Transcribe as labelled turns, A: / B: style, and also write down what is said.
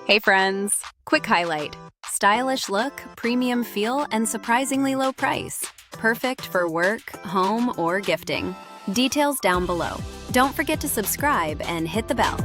A: Hey friends, quick highlight. Stylish look, premium feel, and surprisingly low price. Perfect for work, home, or gifting. Details down below. Don't forget to subscribe and hit the bell.